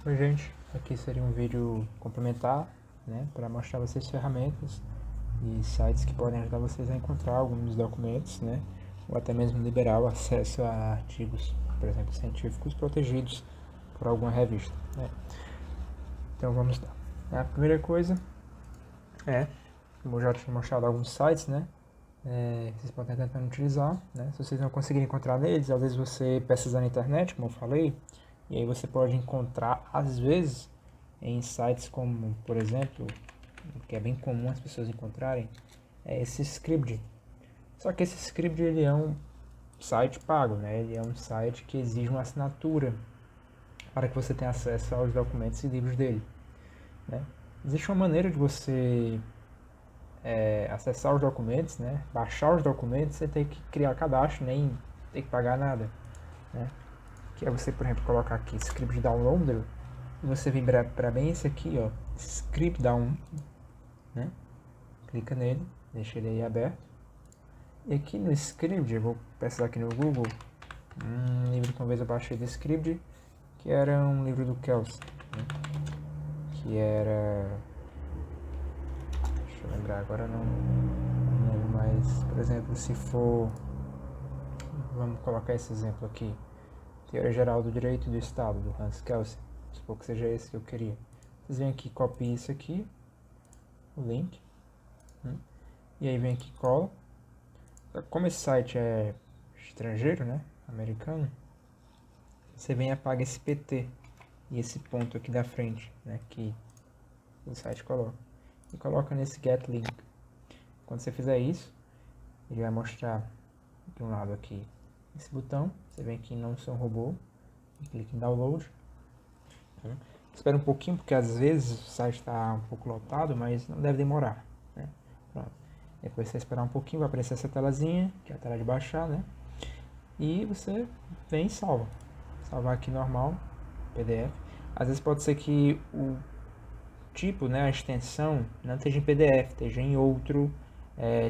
Oi gente, aqui seria um vídeo complementar, né, para mostrar a vocês ferramentas e sites que podem ajudar vocês a encontrar alguns documentos, né, ou até mesmo liberar o acesso a artigos, por exemplo, científicos protegidos por alguma revista, né. Então vamos lá. A primeira coisa é, como eu já tinha mostrado alguns sites, né, vocês podem estar tentando utilizar, né, se vocês não conseguirem encontrar neles, às vezes você pesquisa na internet, como eu falei, e aí você pode encontrar, às vezes, em sites como, por exemplo, que é bem comum as pessoas encontrarem, é esse Scribd. Só que esse Scribd ele é um site pago, né? Ele é um site que exige uma assinatura para que você tenha acesso aos documentos e livros dele, né? Existe uma maneira de você acessar os documentos, né? Baixar os documentos sem ter que criar cadastro, nem ter que pagar nada, né? Que é você, por exemplo, colocar aqui Script Downloader e você vem para bem esse aqui, ó, Script Down, né? Clica nele, deixa ele aí aberto. E aqui no Script, eu vou pesquisar aqui no Google, um livro que uma vez eu baixei do Script, que era um livro do Kelsey, né? Que era... Deixa eu lembrar, agora não lembro mais. Por exemplo, se for... Vamos colocar esse exemplo aqui. Teoria Geral do Direito do Estado, do Hans Kelsen. Supor que seja esse que eu queria. Vocês vêm aqui, copia isso aqui, o link, né? E aí vem aqui, cola. Como esse site é estrangeiro, né, americano, você vem e apaga esse PT e esse ponto aqui da frente, né, que o site coloca. E coloca nesse get link. Quando você fizer isso, ele vai mostrar de um lado aqui esse botão. Você vem aqui em Não Sou um Robô e clica em download. Espera um pouquinho, porque às vezes o site está um pouco lotado, mas não deve demorar, né? Pronto. Depois você esperar um pouquinho, vai aparecer essa telazinha, que é a tela de baixar, né? E você vem e salva. Salvar aqui normal, PDF. Às vezes pode ser que o tipo, né, a extensão, não esteja em PDF, esteja em outro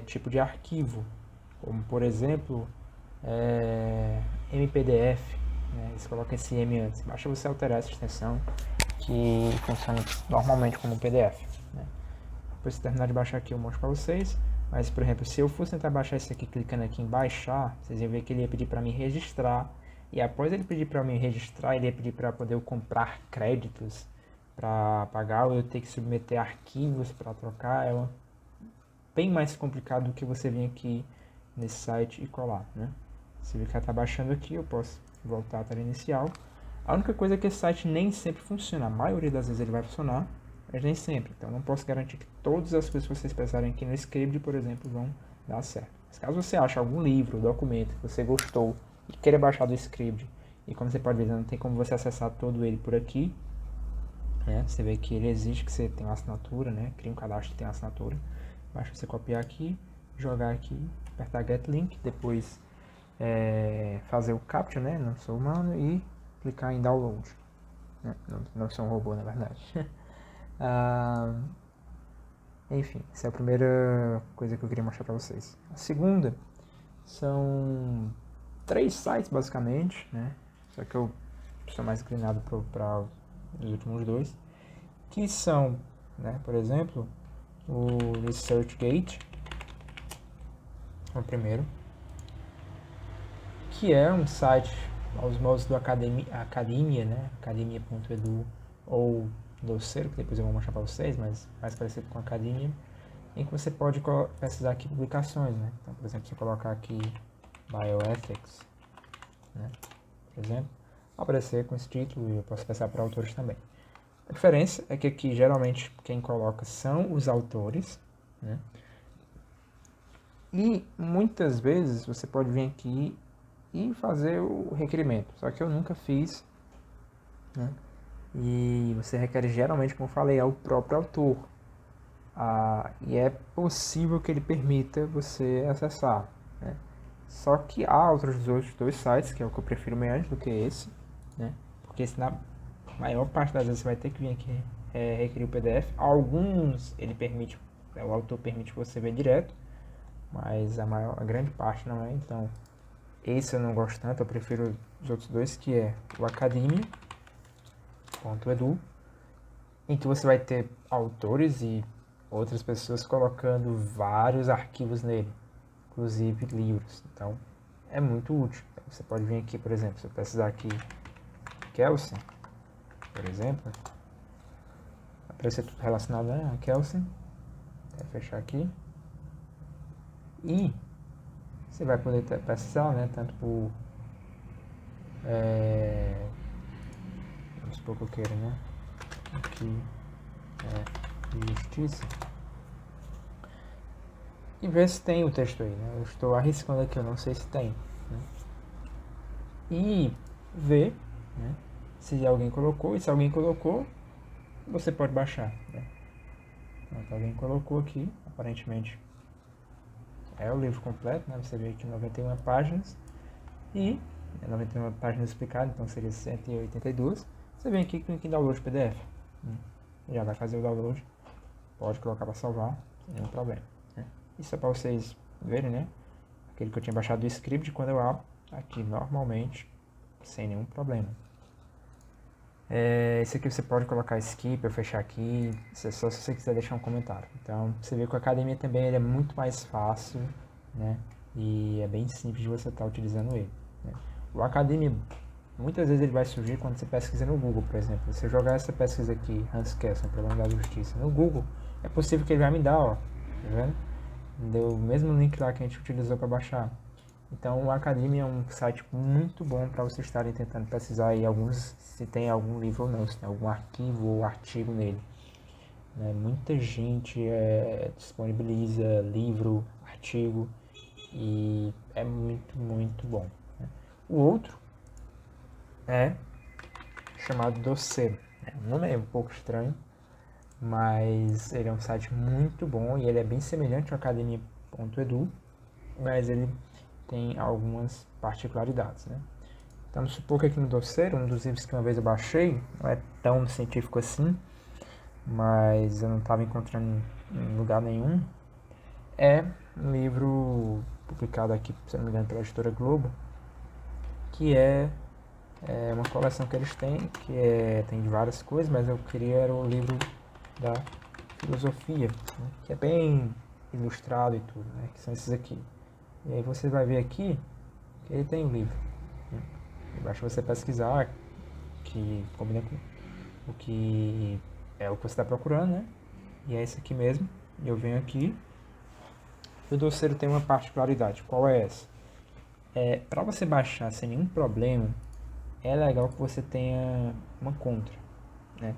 tipo de arquivo. Como, por exemplo, MPDF. Né? Você coloca esse M antes. Basta você alterar essa extensão, que funciona normalmente como PDF. Né? Depois de terminar de baixar aqui eu mostro para vocês. Mas, por exemplo, se eu fosse tentar baixar isso aqui clicando aqui em baixar, vocês iam ver que ele ia pedir para mim registrar. E após ele pedir para mim registrar, ele ia pedir para poder eu comprar créditos para pagar, ou eu ter que submeter arquivos para trocar. É bem mais complicado do que você vir aqui nesse site e colar, né? Se ver que ela está baixando aqui, eu posso voltar à tela inicial. A única coisa é que esse site nem sempre funciona. A maioria das vezes ele vai funcionar, mas nem sempre. Então não posso garantir que todas as coisas que vocês pensarem aqui no Scribd, por exemplo, vão dar certo. Mas caso você ache algum livro, documento que você gostou e queira baixar do Scribd, e como você pode ver, não tem como você acessar todo ele por aqui, né? Você vê que ele exige que você tenha uma assinatura, né? Cria um cadastro que tem uma assinatura. Basta você copiar aqui, jogar aqui, apertar Get Link, depois fazer o captcha, né? Não sou humano, e clicar em Download. Não sou um robô, na verdade. Enfim, essa é a primeira coisa que eu queria mostrar para vocês. A segunda são 3 sites, basicamente, né? Só que eu sou mais inclinado para os últimos 2, que são, né, por exemplo, o ResearchGate, o primeiro, que é um site aos moldes do Academia, né, academia.edu, ou Docero, que depois eu vou mostrar para vocês, mas mais parecido com a Academia, em que você pode pesquisar aqui publicações, né? Então, por exemplo, se eu colocar aqui Bioethics, né, por exemplo, vai aparecer com esse título, e eu posso pesquisar para autores também. A diferença é que aqui geralmente quem coloca são os autores, né? E muitas vezes você pode vir aqui e fazer o requerimento, só que eu nunca fiz, né? E você requer geralmente, como eu falei, ao próprio autor. E é possível que ele permita você acessar, né? Só que há outros 2 sites, que é o que eu prefiro menos do que esse, né? Porque esse, na maior parte das vezes, você vai ter que vir aqui requerer o PDF. Alguns ele permite, o autor permite que você ver direto, mas a grande parte não é. Então esse eu não gosto tanto, eu prefiro os outros 2, que é o Academia .edu, em que você vai ter autores e outras pessoas colocando vários arquivos nele, inclusive livros. Então, é muito útil. Você pode vir aqui, por exemplo, se eu precisar aqui Kelsen, por exemplo, vai aparecer tudo relacionado a Kelsen. Vou fechar aqui. E você vai poder pesquisar, né, tanto por vamos supor que eu queira, né, aqui justiça, e ver se tem o texto aí, né? Eu estou arriscando aqui, eu não sei se tem, né? E ver, né, se alguém colocou, e se alguém colocou, você pode baixar, né? Então, alguém colocou aqui, aparentemente é o livro completo, né? Você vê aqui 91 páginas e 91 páginas explicadas, então seria 182. Você vem aqui e clica em download PDF, né? Já vai fazer o download, pode colocar para salvar, sem nenhum problema, né? Isso é para vocês verem, né? Aquele que eu tinha baixado do script, quando eu abro aqui normalmente, sem nenhum problema. Esse aqui você pode colocar skip ou fechar aqui, isso é só se você quiser deixar um comentário. Então você vê que a academia também ele é muito mais fácil, né? E é bem simples de você estar utilizando ele, né? O Academia, muitas vezes ele vai surgir quando você pesquisa no Google, por exemplo. Se eu jogar essa pesquisa aqui, Hans Kelsen, Problema da Justiça, no Google, é possível que ele vai me dar, ó, tá vendo? Deu o mesmo link lá que a gente utilizou para baixar. Então o Academia é um site muito bom para vocês estarem tentando pesquisar aí se tem algum livro ou não, se tem algum arquivo ou artigo nele, né? Muita gente disponibiliza livro, artigo, e é muito bom, né? O outro é chamado Doceiro. O nome é um pouco estranho, mas ele é um site muito bom e ele é bem semelhante ao academia.edu, mas ele tem algumas particularidades, né? Então, vamos supor que aqui no Doceiro, um dos livros que uma vez eu baixei, não é tão científico assim, mas eu não estava encontrando em lugar nenhum, é um livro publicado aqui, se não me engano, pela editora Globo, que é uma coleção que eles têm, que tem de várias coisas, mas eu queria era o livro da filosofia, né, que é bem ilustrado e tudo, né, que são esses aqui. E aí você vai ver aqui que ele tem o livro, né? Basta você pesquisar que combina com o que é o que você está procurando, né? E é esse aqui mesmo. E eu venho aqui. E o Doceiro tem uma particularidade. Qual é essa? Para você baixar sem nenhum problema, é legal que você tenha uma conta, né?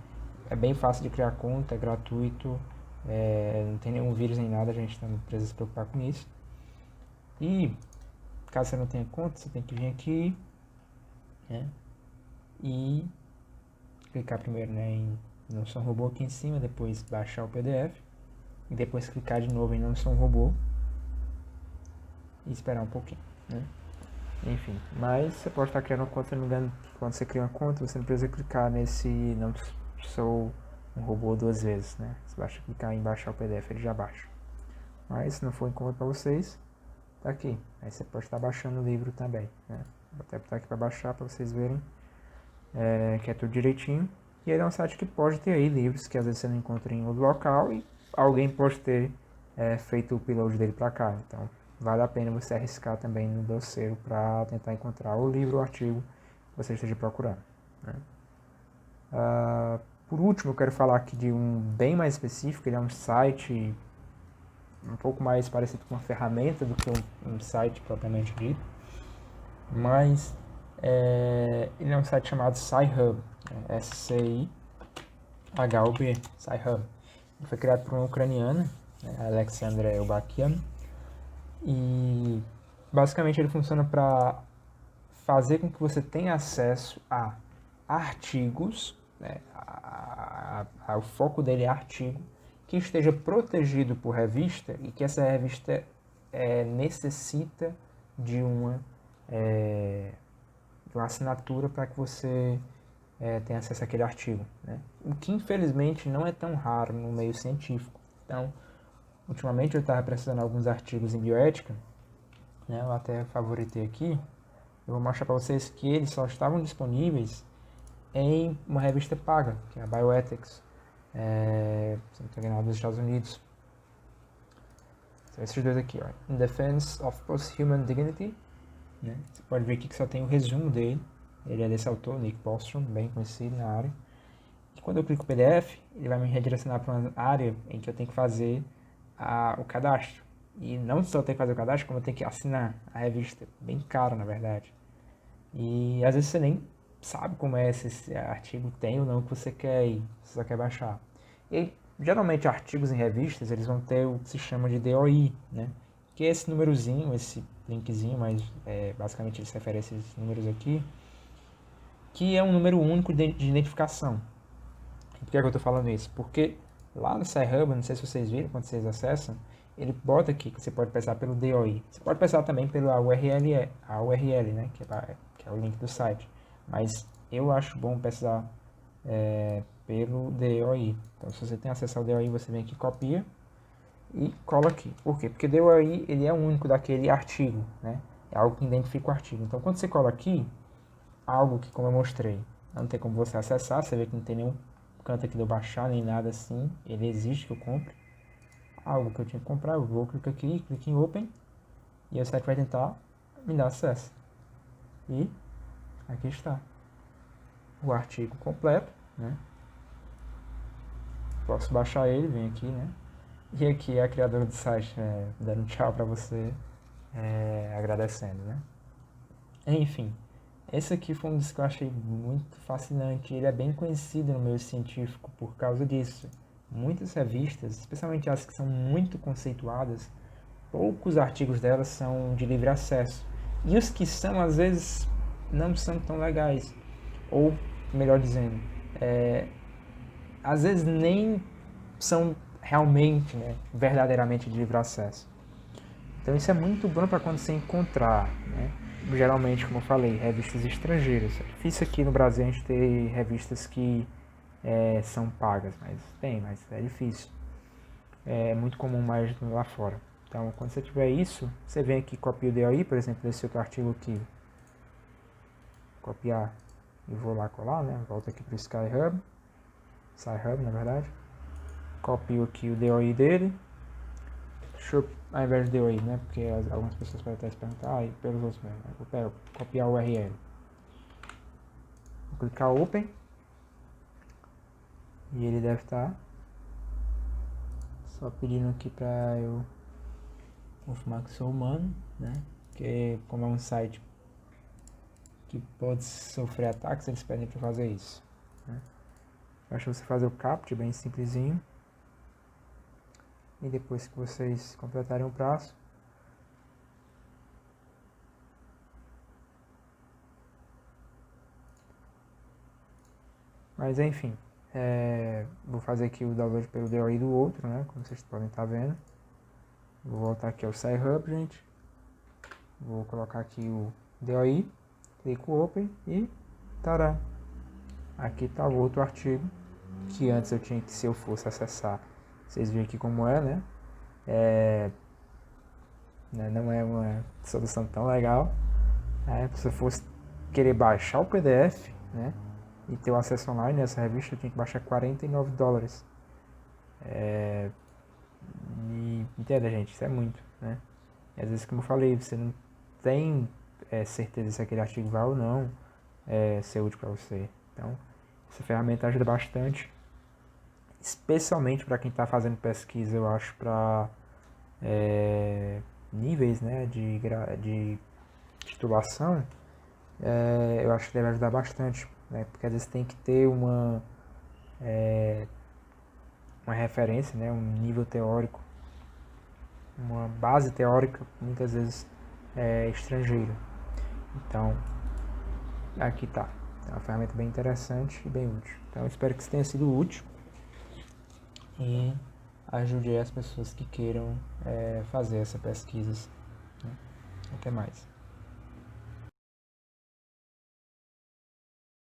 É bem fácil de criar conta, é gratuito, não tem nenhum vírus nem nada, a gente não precisa se preocupar com isso. E caso você não tenha conta, você tem que vir aqui, né, e clicar primeiro, né, em Não Sou um Robô aqui em cima, depois baixar o PDF e depois clicar de novo em Não Sou um Robô e esperar um pouquinho, né? Enfim, mas você pode estar criando uma conta, se não me engano, quando você cria uma conta, você não precisa clicar nesse Não Sou um Robô duas vezes, né? Você basta clicar em baixar o PDF, ele já baixa. Mas se não for incômodo para vocês, tá aqui. Aí você pode estar baixando o livro também, né? Vou até botar aqui para baixar para vocês verem que é tudo direitinho. E ele é um site que pode ter aí livros que às vezes você não encontra em outro local e alguém pode ter feito o upload dele para cá. Então vale a pena você arriscar também no Doceiro para tentar encontrar o livro ou artigo que você esteja procurando, né? Por último, eu quero falar aqui de um bem mais específico. Ele é um site um pouco mais parecido com uma ferramenta do que um site propriamente dito, mas ele é um site chamado Sci-Hub, SCIHUB, Sci-Hub. Ele foi criado por uma ucraniana, Alexandra Elbakian, e basicamente ele funciona para fazer com que você tenha acesso a artigos, né, o foco dele é artigo, que esteja protegido por revista e que essa revista necessita de uma assinatura para que você tenha acesso àquele artigo, né? O que infelizmente não é tão raro no meio científico. Então, ultimamente eu estava precisando de alguns artigos em bioética, né? Eu até favoritei aqui. Eu vou mostrar para vocês que eles só estavam disponíveis em uma revista paga, que é a Bioethics, se não estou enganado, dos Estados Unidos. São esses dois aqui, ó. In Defense of Post-Human Dignity, né? Você pode ver aqui que só tem o resumo dele. Ele é desse autor, Nick Bostrom, bem conhecido na área. E quando eu clico PDF, ele vai me redirecionar para uma área em que eu tenho que fazer o cadastro. E não só tenho que fazer o cadastro, como eu tenho que assinar a revista. Bem caro, na verdade. E às vezes você nem sabe como é se esse artigo tem ou não que você quer ir, você só quer baixar. E geralmente artigos em revistas, eles vão ter o que se chama de DOI, né? Que é esse númerozinho, esse linkzinho, mas basicamente ele se refere a esses números aqui, que é um número único de identificação. E por que eu estou falando isso? Porque lá no Sci-Hub, não sei se vocês viram quando vocês acessam, ele bota aqui que você pode pesar pelo DOI. Você pode pesar também pela URL, né? Que é o link do site. Mas eu acho bom pesar pelo DOI. Então, se você tem acesso ao DOI, você vem aqui, copia e cola aqui. Por quê? Porque o DOI ele é único daquele artigo, né? É algo que identifica o artigo. Então, quando você cola aqui, algo que, como eu mostrei, não tem como você acessar, você vê que não tem nenhum canto aqui de eu baixar, nem nada assim. Ele existe que eu compre. Algo que eu tinha que comprar, eu vou clicar aqui, clique em Open, e o site vai tentar me dar acesso. E aqui está o artigo completo, né? Posso baixar ele, vem aqui, né? E aqui é a criadora do site dando tchau para você, agradecendo, né? Enfim, esse aqui foi um dos que eu achei muito fascinante. Ele é bem conhecido no meio científico por causa disso. Muitas revistas, especialmente as que são muito conceituadas, poucos artigos delas são de livre acesso. E os que são, às vezes, não são tão legais. Ou, melhor dizendo, às vezes nem são realmente, né, verdadeiramente de livre acesso. Então isso é muito bom para quando você encontrar, né? Geralmente, como eu falei, revistas estrangeiras. É difícil aqui no Brasil a gente ter revistas que são pagas, mas é difícil. É muito comum mais lá fora. Então, quando você tiver isso, você vem aqui, copia o DOI, por exemplo, desse outro artigo aqui. Copiar e vou lá colar, né? Volto aqui para o Sci-Hub, na verdade. Copio aqui o DOI dele. Deixa eu, ao invés de DOI, né? Porque algumas pessoas podem até se perguntar, e pelos outros mesmo. Eu pego, copiar o URL. Vou clicar Open. E ele deve estar só pedindo aqui para eu confirmar que sou humano, né? Porque como é um site que pode sofrer ataques, eles pedem para fazer isso, né? Basta você fazer o CAPTCHA bem simplesinho. E depois que vocês completarem o prazo, mas enfim, vou fazer aqui o download pelo DOI do outro, né? Como vocês podem estar vendo. Vou voltar aqui ao Sci-Hub, gente. Vou colocar aqui o DOI, clico Open e tará. Aqui está o outro artigo que antes eu tinha que, se eu fosse acessar, vocês viram aqui como é, né? Não é uma solução tão legal. Se eu fosse querer baixar o PDF, né, e ter o acesso online nessa revista, eu tinha que baixar $49. E entenda, gente, isso é muito, né? E às vezes, como eu falei, você não tem certeza se aquele artigo vai ou não ser útil para você. Então, essa ferramenta ajuda bastante, especialmente para quem está fazendo pesquisa, eu acho, para níveis, né, de titulação. Eu acho que deve ajudar bastante, né, porque às vezes tem que ter uma referência, né, um nível teórico, uma base teórica, muitas vezes estrangeira. Então, aqui tá. É uma ferramenta bem interessante e bem útil. Então, eu espero que isso tenha sido útil e ajude as pessoas que queiram fazer essa pesquisa, né? Até mais.